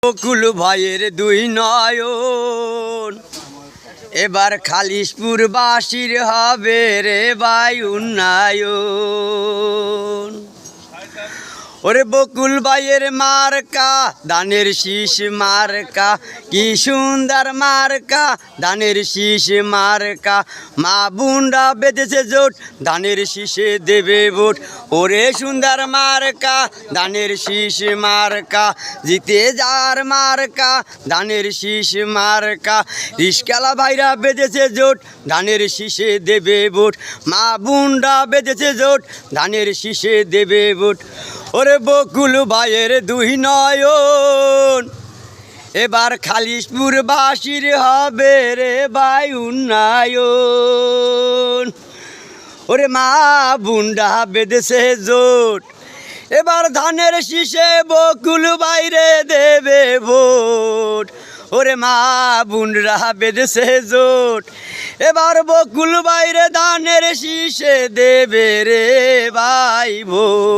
বকুল ভাইয়ের দুই নয়ন এবার খালিশপুর বাসীর হবে রে ভাই উন্নয়ন। ওরে বকুল ভাইয়ের মার্কা ধানের শীষ মার্কা, কি সুন্দর মার্কা ধানের শীষ মার্কা। মা বুন্ডা বেঁধেছে জোট ধানের শীষে দেবে ভোট। ওরে সুন্দর মার্কা ধানের শীষ মার্কা, জিতে যার মার্কা ধানের শীষ মার্কা। রিস্কালা ভাইরা বেঁধেছে জোট ধানের শীষে দেবে ভোট। মা বুন্ডা বেঁধেছে জোট ধানের শীষে দেবে ভোট। ওরে বকুল ভাইয়ের দুই নয়ন এবার খালিশপুর বাসীর হবে রে ভাই উন্নয়ন। ওরে মা বুন্ডা বেঁধেছে জোট এবার ধানের শীষে বকুল ভাইরে দেবে ভোট। ওরে মা বুন্ডা বেঁধেছে জোট এবার বকুল ভাইরে ধানের শীষে দেবে রে ভাই ভোট।